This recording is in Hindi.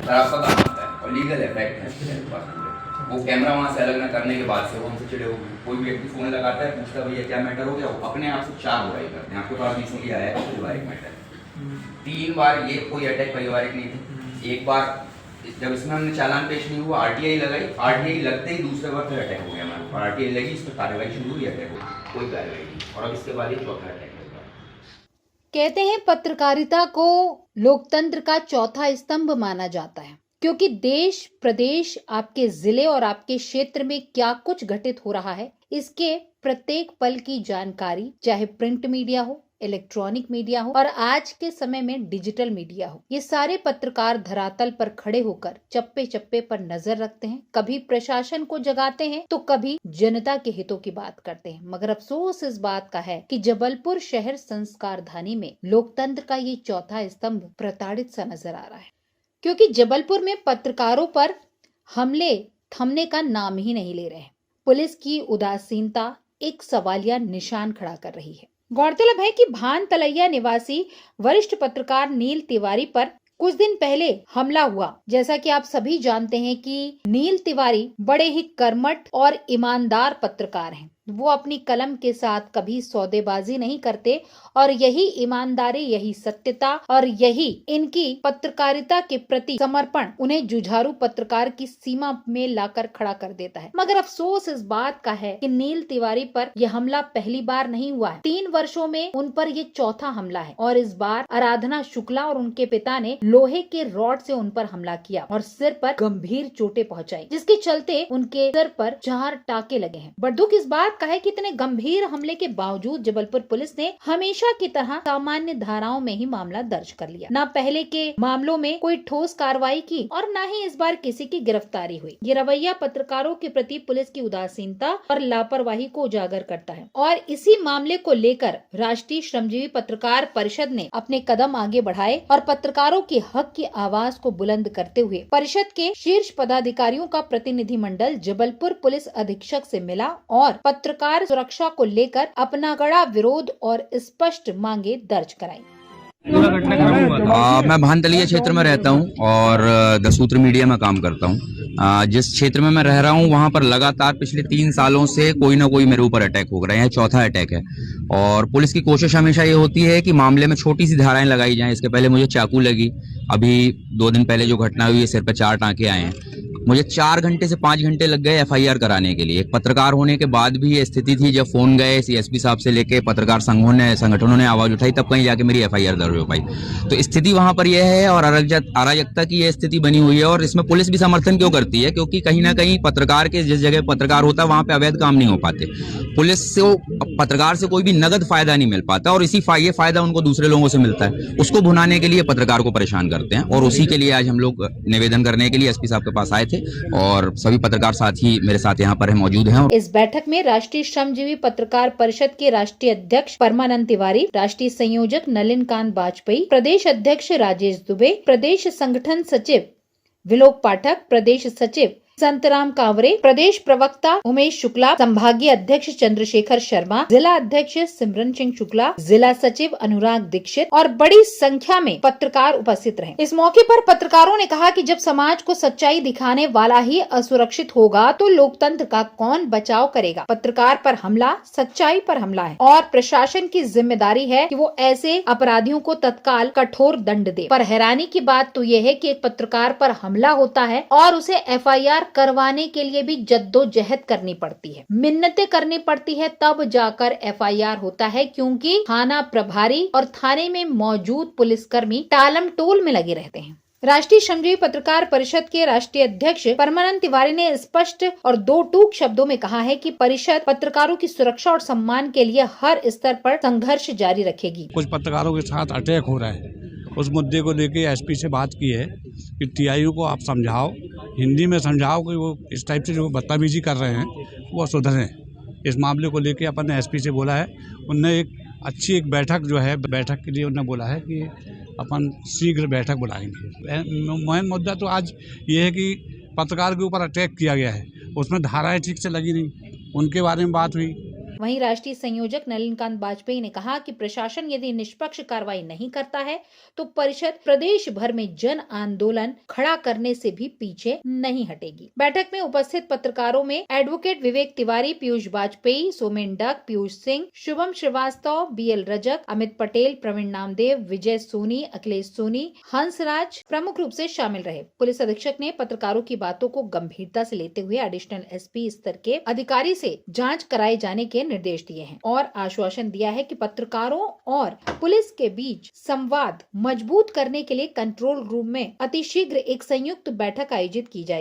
सर आपका काम होता है और लीगल है, फैक्ट है मेरे पास पूरे। वो कैमरा वहाँ से अलग न करने के बाद से वो हमसे चिड़े हो गए। कोई भी व्यक्ति फोन लगाता है, पूछता है भैया क्या मैटर हो गया, वो अपने आप से 4 बुराई करते हैं। आपके पास इसलिए आया है पारिवारिक मैटर। 3 बार ये कोई अटैक पारिवारिक नहीं थे। एक बार जब इसमें हमने चालान पेश नहीं हुआ, आरटीआई लगाई, आरटीआई लगते ही दूसरे बार फिर अटैक हो गया हमारे, और आरटीआई लगी, इस पर कार्रवाई शुरू हुई, अटैक हो गया, कोई कार्रवाई नहीं, और अब इसके बाद ये चौथा अटैक होगा। कहते हैं पत्रकारिता को लोकतंत्र का चौथा स्तंभ माना जाता है, क्योंकि देश प्रदेश, आपके जिले और आपके क्षेत्र में क्या कुछ घटित हो रहा है, इसके प्रत्येक पल की जानकारी, चाहे प्रिंट मीडिया हो, इलेक्ट्रॉनिक मीडिया हो और आज के समय में डिजिटल मीडिया हो, ये सारे पत्रकार धरातल पर खड़े होकर चप्पे चप्पे पर नजर रखते हैं। कभी प्रशासन को जगाते हैं तो कभी जनता के हितों की बात करते हैं। मगर अफसोस इस बात का है कि जबलपुर शहर संस्कारधानी में लोकतंत्र का ये चौथा स्तंभ प्रताड़ित सा नजर आ रहा है, क्योंकि जबलपुर में पत्रकारों पर हमले थमने का नाम ही नहीं ले रहे हैं। पुलिस की उदासीनता एक सवालिया निशान खड़ा कर रही है। गौरतलब है कि भान तलैया निवासी वरिष्ठ पत्रकार नील तिवारी पर कुछ दिन पहले हमला हुआ। जैसा कि आप सभी जानते हैं कि नील तिवारी बड़े ही कर्मठ और ईमानदार पत्रकार हैं। वो अपनी कलम के साथ कभी सौदेबाजी नहीं करते और यही ईमानदारी, यही सत्यता और यही इनकी पत्रकारिता के प्रति समर्पण उन्हें जुझारू पत्रकार की सीमा में लाकर खड़ा कर देता है। मगर अफसोस इस बात का है कि नील तिवारी पर यह हमला पहली बार नहीं हुआ है। 3 वर्षों में उन पर ये चौथा हमला है और इस बार आराधना शुक्ला और उनके पिता ने लोहे के रॉड से उन पर हमला किया और सिर पर गंभीर चोटें पहुंचाई, जिसके चलते उनके सिर पर 4 टाके लगे हैं। बड़ दुख इस बात का है कि इतने गंभीर हमले के बावजूद जबलपुर पुलिस ने हमेशा की तरह सामान्य धाराओं में ही मामला दर्ज कर लिया। न पहले के मामलों में कोई ठोस कार्रवाई की और न ही इस बार किसी की गिरफ्तारी हुई। ये रवैया पत्रकारों के प्रति पुलिस की उदासीनता और लापरवाही को उजागर करता है और इसी मामले को लेकर राष्ट्रीय श्रमजीवी पत्रकार परिषद ने अपने कदम आगे बढ़ाए और पत्रकारों के हक की आवाज को बुलंद करते हुए परिषद के शीर्ष पदाधिकारियों का प्रतिनिधिमंडल जबलपुर पुलिस अधीक्षक से मिला और पत्रकार सुरक्षा को लेकर अपना कड़ा विरोध और स्पष्ट मांगे दर्ज कराई। मैं भानतलिया क्षेत्र में रहता हूं और द सूत्र मीडिया में काम करता हूं। जिस क्षेत्र में मैं रह रहा हूं वहां पर लगातार पिछले 3 सालों से कोई ना कोई मेरे ऊपर अटैक हो रहे हैं। चौथा अटैक है और पुलिस की कोशिश हमेशा ये होती है कि मामले में छोटी सी धाराएं लगाई जाएं। इसके पहले मुझे चाकू लगी, अभी 2 दिन पहले जो घटना हुई है सिर पर 4 टांके आए हैं। मुझे 4 घंटे से 5 घंटे लग गए एफआईआर कराने के लिए। एक पत्रकार होने के बाद भी ये स्थिति थी, जब फोन गए सीएसपी साहब से लेके पत्रकार संगठनों ने आवाज उठाई, तब कहीं जाके मेरी एफआईआर दर्ज हो पाई। तो स्थिति वहां पर यह है और अराजकता की यह स्थिति बनी हुई है। और इसमें पुलिस भी समर्थन क्यों करती है? क्योंकि कहीं ना कहीं पत्रकार के जिस जगह पत्रकार होता है वहां पे अवैध काम नहीं हो पाते। पुलिस से पत्रकार से कोई भी नगद फायदा नहीं मिल पाता और इसी ये फायदा उनको दूसरे लोगों से मिलता है। उसको भुनाने के लिए पत्रकार को परेशान करते हैं और उसी के लिए आज हम लोग निवेदन करने के लिए एसपी साहब के पास आए थे और सभी पत्रकार साथी मेरे साथ यहाँ पर मौजूद हैं। इस बैठक में राष्ट्रीय श्रमजीवी पत्रकार परिषद के राष्ट्रीय अध्यक्ष परमानंद तिवारी, राष्ट्रीय संयोजक नलिन कांत बाजपेयी, प्रदेश अध्यक्ष राजेश दुबे, प्रदेश संगठन सचिव विलोक पाठक, प्रदेश सचिव संतराम कांवरे, प्रदेश प्रवक्ता उमेश शुक्ला, संभागीय अध्यक्ष चंद्रशेखर शर्मा, जिला अध्यक्ष सिमरन सिंह शुक्ला, जिला सचिव अनुराग दीक्षित और बड़ी संख्या में पत्रकार उपस्थित रहे। इस मौके पर पत्रकारों ने कहा कि जब समाज को सच्चाई दिखाने वाला ही असुरक्षित होगा तो लोकतंत्र का कौन बचाव करेगा। पत्रकार पर हमला सच्चाई पर हमला है और प्रशासन की जिम्मेदारी है कि वो ऐसे अपराधियों को तत्काल कठोर दंड दे। पर हैरानी की बात तो यह है कि एक पत्रकार पर हमला होता है और उसे एफआईआर करवाने के लिए भी जद्दोजहद करनी पड़ती है, मिन्नतें करनी पड़ती है, तब जाकर एफआईआर होता है, क्योंकि थाना प्रभारी और थाने में मौजूद पुलिसकर्मी टालम टोल में लगे रहते हैं। राष्ट्रीय श्रमजीवी पत्रकार परिषद के राष्ट्रीय अध्यक्ष परमानंद तिवारी ने स्पष्ट और 2 टूक शब्दों में कहा है कि परिषद पत्रकारों की सुरक्षा और सम्मान के लिए हर स्तर पर संघर्ष जारी रखेगी। कुछ पत्रकारों के साथ अटैक हो रहा है, उस मुद्दे को लेके एसपी से बात की है कि टीआईयू को आप समझाओ, हिंदी में समझाओ कि वो इस टाइप से जो बदतमीजी कर रहे हैं वो सुधरें। इस मामले को लेके अपन ने एसपी से बोला है। उनने एक बैठक जो है, बैठक के लिए उन्होंने बोला है कि अपन शीघ्र बैठक बुलाएंगे। मुहिम मुद्दा तो आज ये है कि पत्रकार के ऊपर अटैक किया गया है, उसमें धाराएं ठीक से लगी नहीं, उनके बारे में बात हुई। वहीं राष्ट्रीय संयोजक नलिनकांत वाजपेयी ने कहा कि प्रशासन यदि निष्पक्ष कार्रवाई नहीं करता है तो परिषद प्रदेश भर में जन आंदोलन खड़ा करने से भी पीछे नहीं हटेगी। बैठक में उपस्थित पत्रकारों में advocate Vivek Tiwari, Piyush Vajpayee, Somen duck, Piyush Singh, Shubham Srivastava, BL Rajak, Amit Patel, Praveen Namdev, विजय सोनी, अखिलेश सोनी, हंसराज प्रमुख रूप से शामिल रहे। पुलिस अधीक्षक ने पत्रकारों की बातों को गंभीरता से लेते हुए एडिशनल एसपी स्तर के अधिकारी से जांच कराए जाने के निर्देश दिए हैं और आश्वासन दिया है कि पत्रकारों और पुलिस के बीच संवाद मजबूत करने के लिए कंट्रोल रूम में अतिशीघ्र एक संयुक्त बैठक आयोजित की जाएगी।